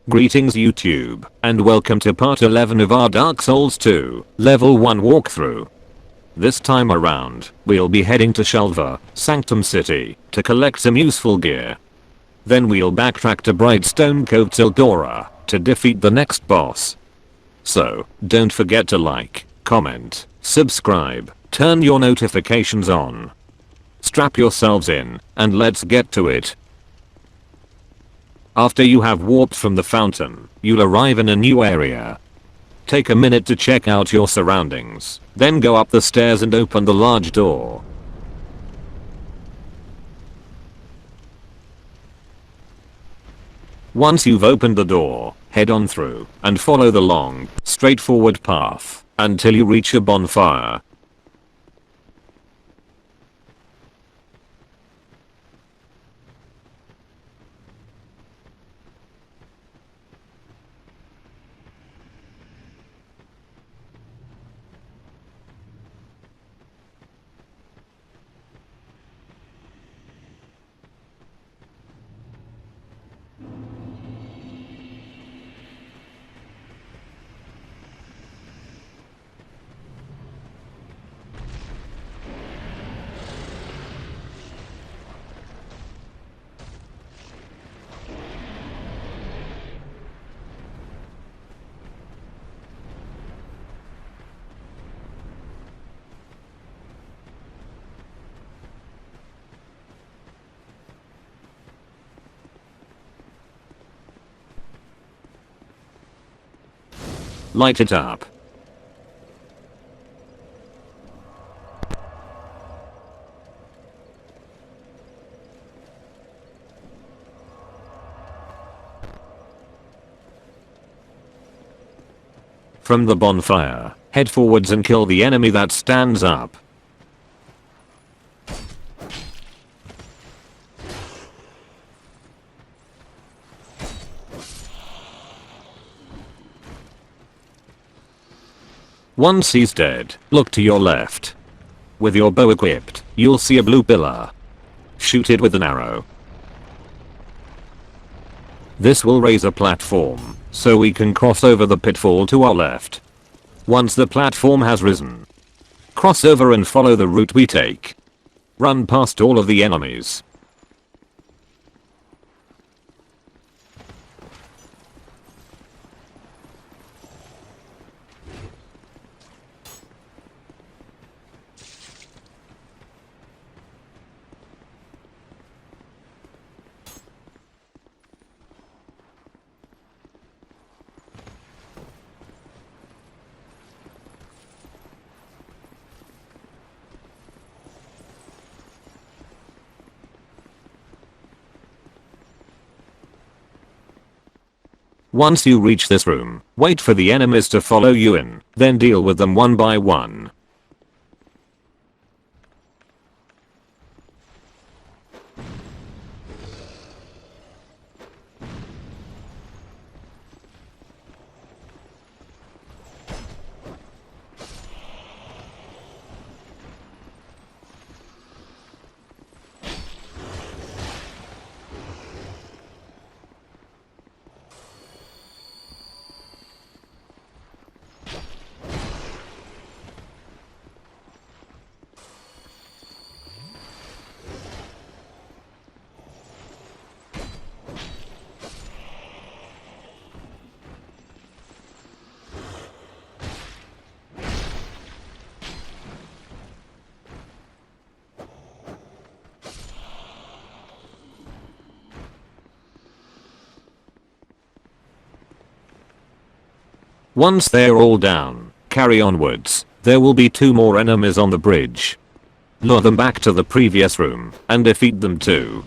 Greetings YouTube, and welcome to part 11 of our Dark Souls 2 level 1 walkthrough. This time around, we'll be heading to Shulva, Sanctum City, to collect some useful gear. Then we'll backtrack to BRIGHTSTONE Cove Tseldora to defeat the next boss. So, don't forget to like, comment, subscribe, turn your notifications on. Strap yourselves in, and let's get to it. After you have warped from the fountain, you'll arrive in a new area. Take a minute to check out your surroundings, then go up the stairs and open the large door. Once you've opened the door, head on through and follow the long, straightforward path until you reach a bonfire. Light it up. From the bonfire, head forwards and kill the enemy that stands up. Once he's dead, look to your left. With your bow equipped, you'll see a blue pillar. Shoot it with an arrow. This will raise a platform, so we can cross over the pitfall to our left. Once the platform has risen, cross over and follow the route we take. Run past all of the enemies. Once you reach this room, wait for the enemies to follow you in, then deal with them one by one. Once they're all down, carry onwards. There will be 2 more enemies on the bridge. Lure them back to the previous room and defeat them too.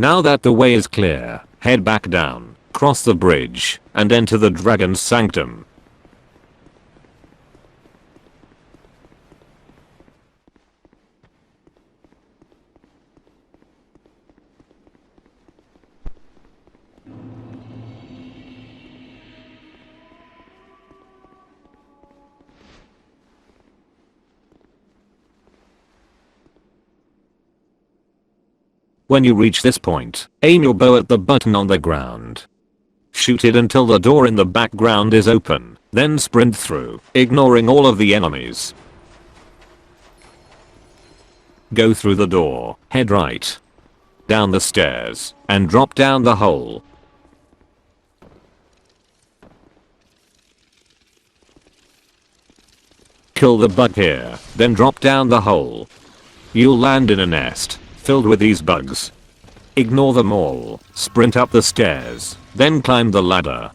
Now that the way is clear, head back down, cross the bridge, and enter the dragon's sanctum. When you reach this point, aim your bow at the button on the ground. Shoot it until the door in the background is open, then sprint through, ignoring all of the enemies. Go through the door, head right, down the stairs, and drop down the hole. Kill the bug here, then drop down the hole. You'll land in a nest filled with these bugs. Ignore them all, sprint up the stairs, then climb the ladder.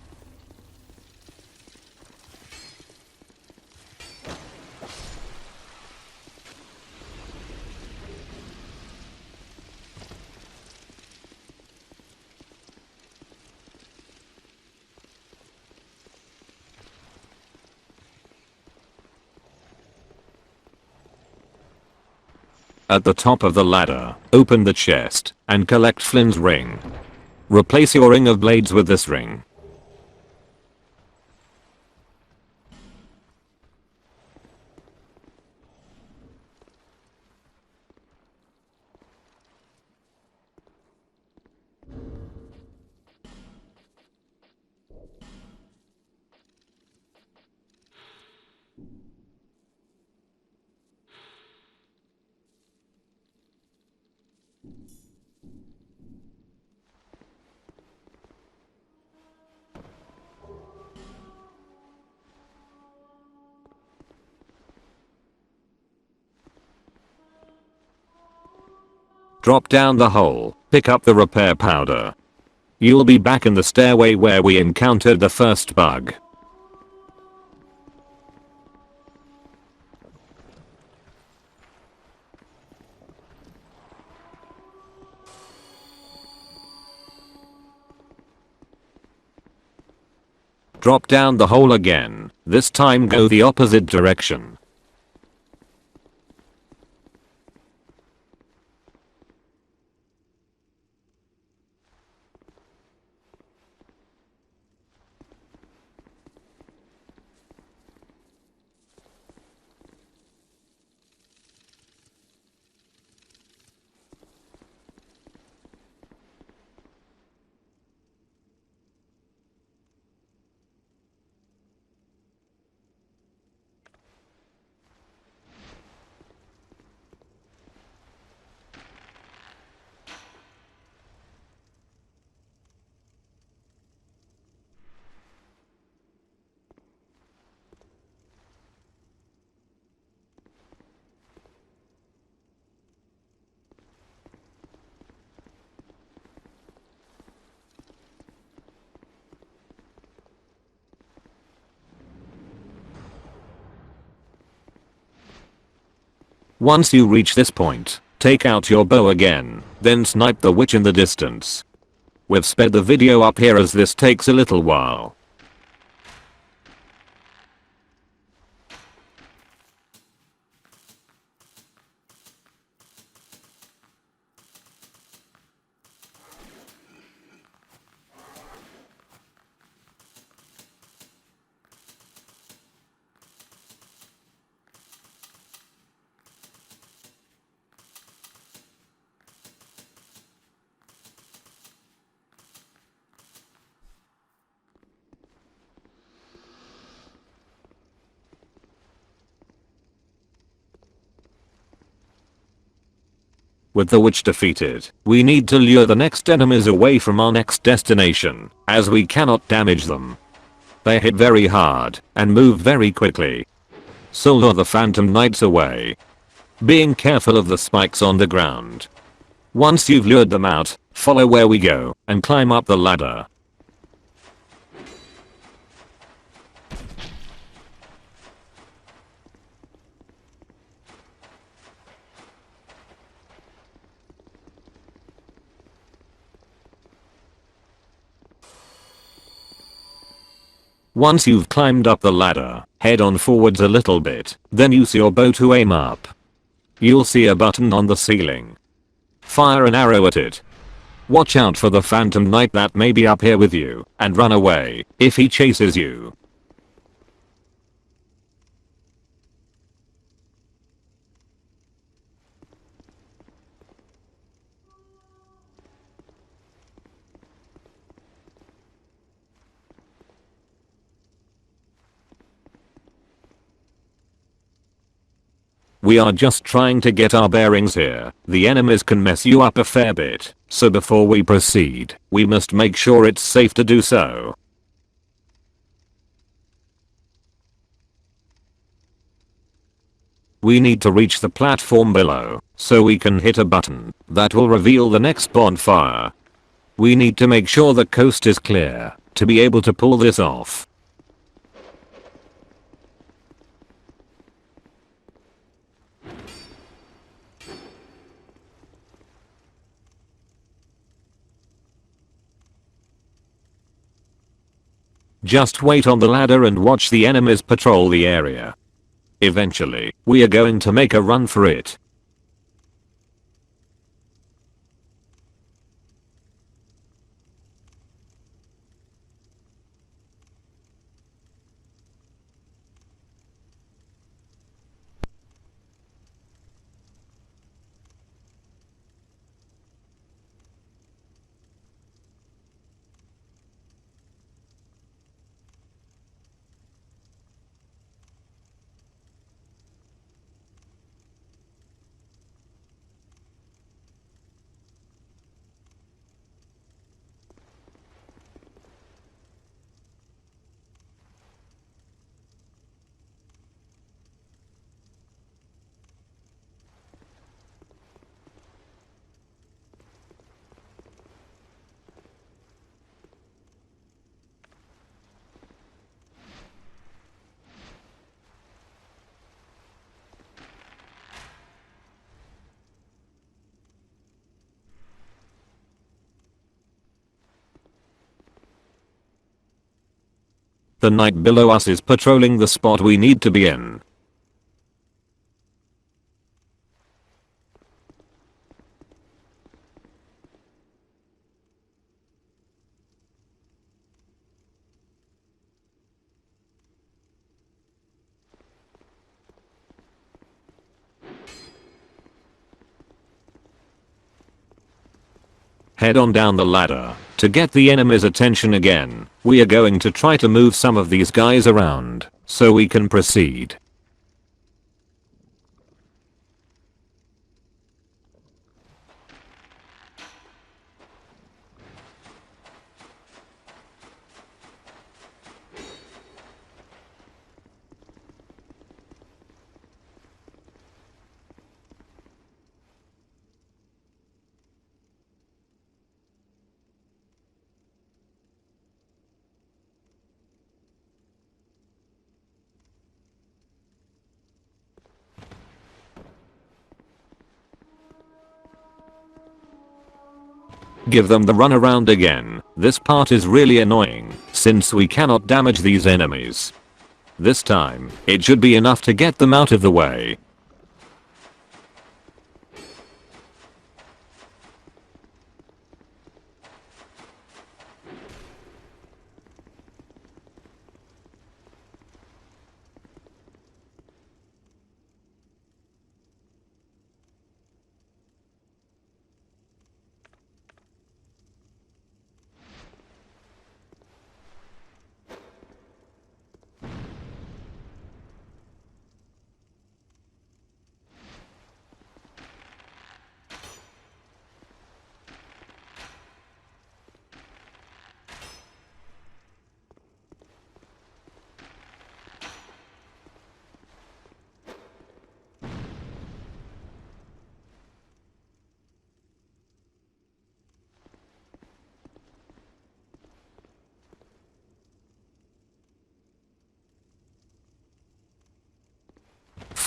At the top of the ladder, open the chest and collect Flynn's ring. Replace your ring of blades with this ring. Drop down the hole, pick up the repair powder. You'll be back in the stairway where we encountered the first bug. Drop down the hole again, this time go the opposite direction. Once you reach this point, take out your bow again, then snipe the witch in the distance. We've sped the video up here as this takes a little while. With the witch defeated, we need to lure the next enemies away from our next destination, as we cannot damage them. They hit very hard and move very quickly. So lure the phantom knights away, being careful of the spikes on the ground. Once you've lured them out, follow where we go and climb up the ladder. Once you've climbed up the ladder, head on forwards a little bit, then use your bow to aim up. You'll see a button on the ceiling. Fire an arrow at it. Watch out for the phantom knight that may be up here with you, and run away if he chases you. We are just trying to get our bearings here. The enemies can mess you up a fair bit, so before we proceed, we must make sure it's safe to do so. We need to reach the platform below, so we can hit a button that will reveal the next bonfire. We need to make sure the coast is clear to be able to pull this off. Just wait on the ladder and watch the enemies patrol the area. Eventually, we are going to make a run for it. The knight below us is patrolling the spot we need to be in. Head on down the ladder. To get the enemy's attention again, we are going to try to move some of these guys around, so we can proceed. Give them the runaround again. This part is really annoying, since we cannot damage these enemies. This time, it should be enough to get them out of the way.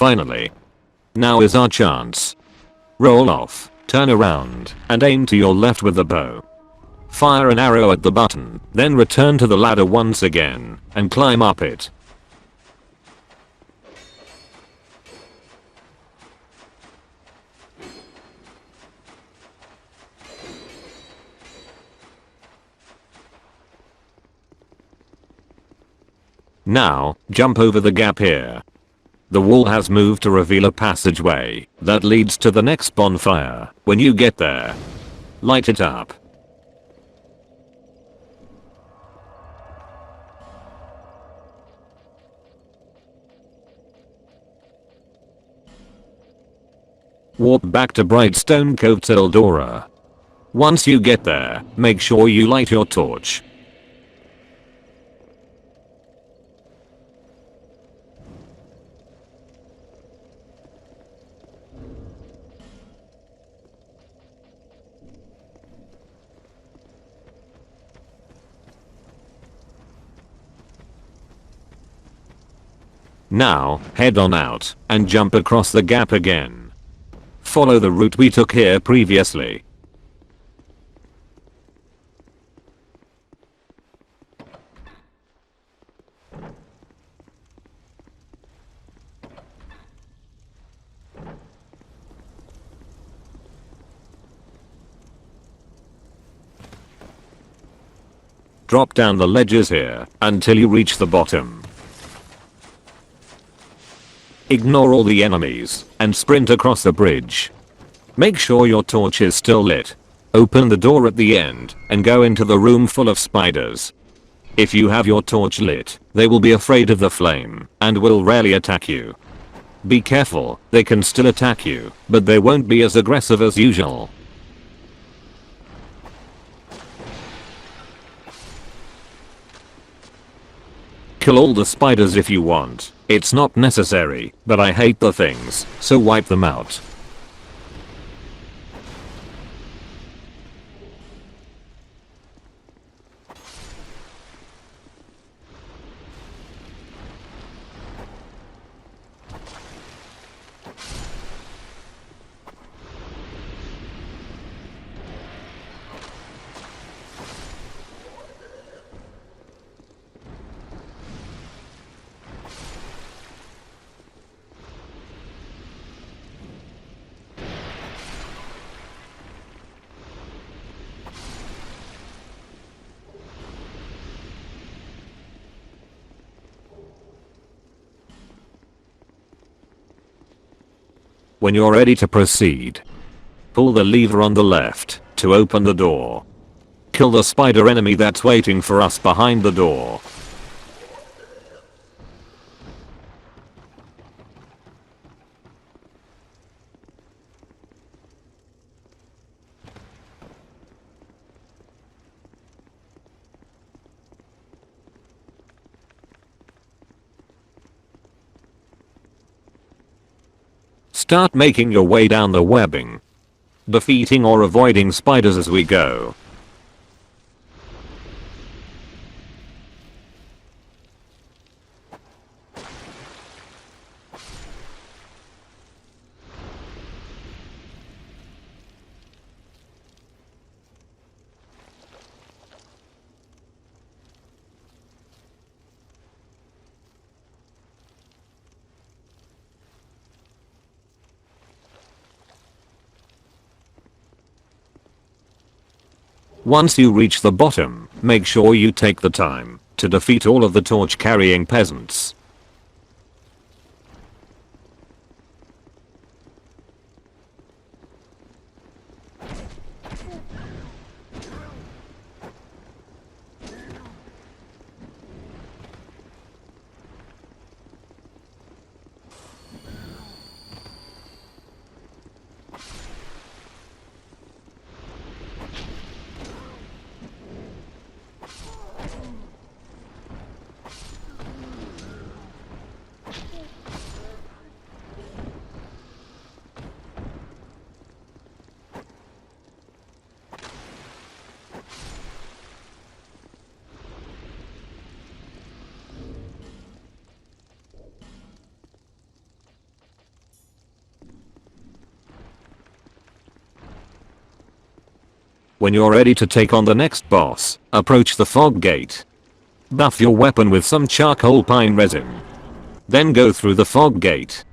Finally. Now is our chance. Roll off, turn around, and aim to your left with the bow. Fire an arrow at the button, then return to the ladder once again, and climb up it. Now, jump over the gap here. The wall has moved to reveal a passageway that leads to the next bonfire. When you get there, light it up. Warp back to Brightstone Cove Tseldora. Once you get there, make sure you light your torch. Now, head on out, and jump across the gap again. Follow the route we took here previously. Drop down the ledges here, until you reach the bottom. Ignore all the enemies, and sprint across the bridge. Make sure your torch is still lit. Open the door at the end, and go into the room full of spiders. If you have your torch lit, they will be afraid of the flame, and will rarely attack you. Be careful, they can still attack you, but they won't be as aggressive as usual. Kill all the spiders if you want. It's not necessary, but I hate the things, so wipe them out. When you're ready to proceed, pull the lever on the left to open the door. Kill the spider enemy that's waiting for us behind the door. Start making your way down the webbing, defeating or avoiding spiders as we go. Once you reach the bottom, make sure you take the time to defeat all of the torch-carrying peasants. When you're ready to take on the next boss, approach the fog gate. Buff your weapon with some charcoal pine resin. Then go through the fog gate.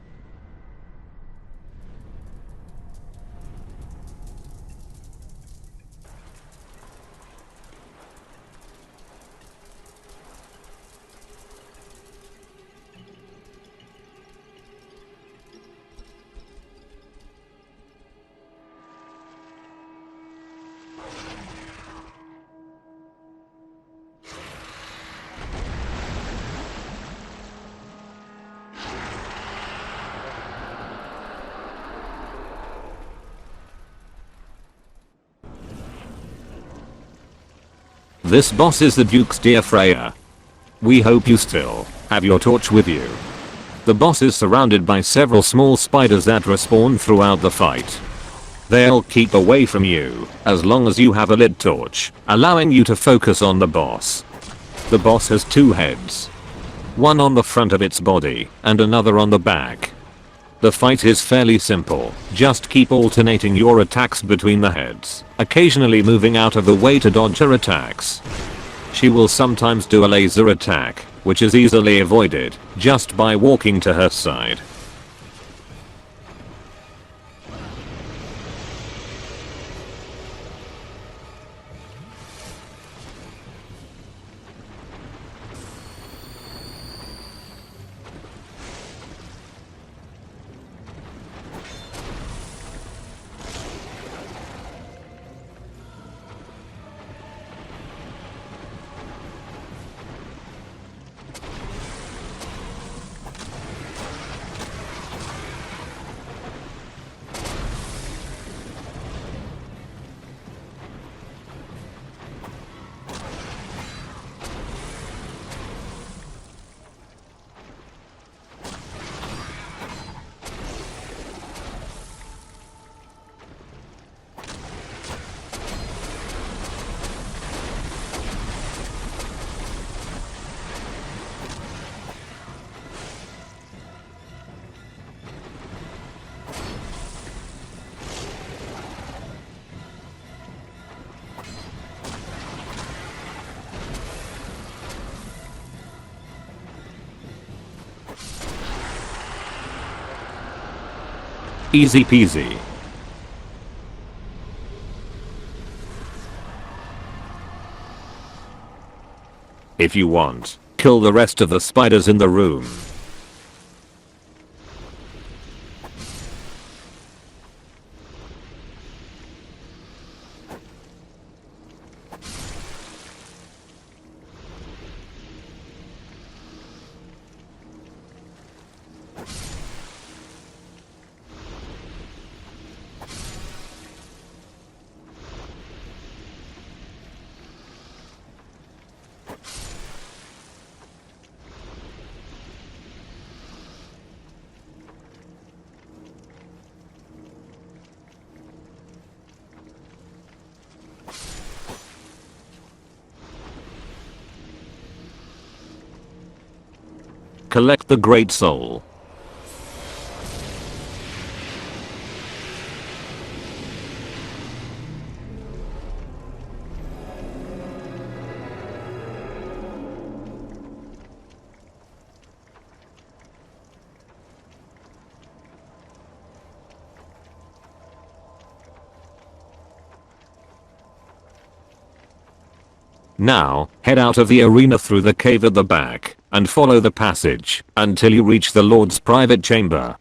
This boss is the Duke's Dear Freja. We hope you still have your torch with you. The boss is surrounded by several small spiders that respawn throughout the fight. They'll keep away from you as long as you have a lit torch, allowing you to focus on the boss. The boss has two heads. One on the front of its body and another on the back. The fight is fairly simple, just keep alternating your attacks between the heads, occasionally moving out of the way to dodge her attacks. She will sometimes do a laser attack, which is easily avoided just by walking to her side. Easy peasy. If you want, kill the rest of the spiders in the room. Collect the Great Soul. Now, head out of the arena through the cave at the back, and follow the passage until you reach the Lord's private chamber.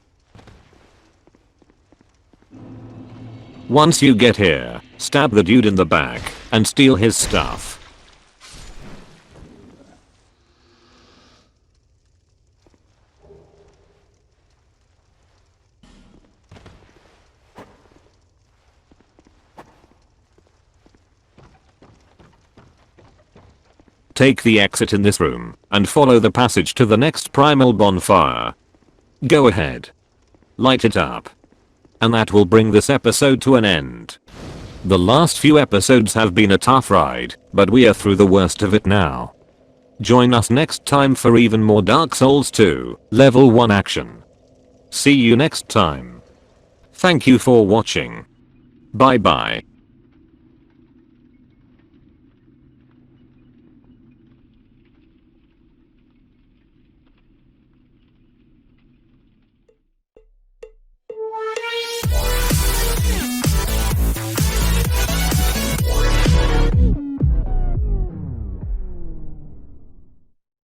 Once you get here, stab the dude in the back and steal his stuff. Take the exit in this room and follow the passage to the next primal bonfire. Go ahead. Light it up. And that will bring this episode to an end. The last few episodes have been a tough ride, but we are through the worst of it now. Join us next time for even more Dark Souls 2 Level 1 action. See you next time. Thank you for watching. Bye bye.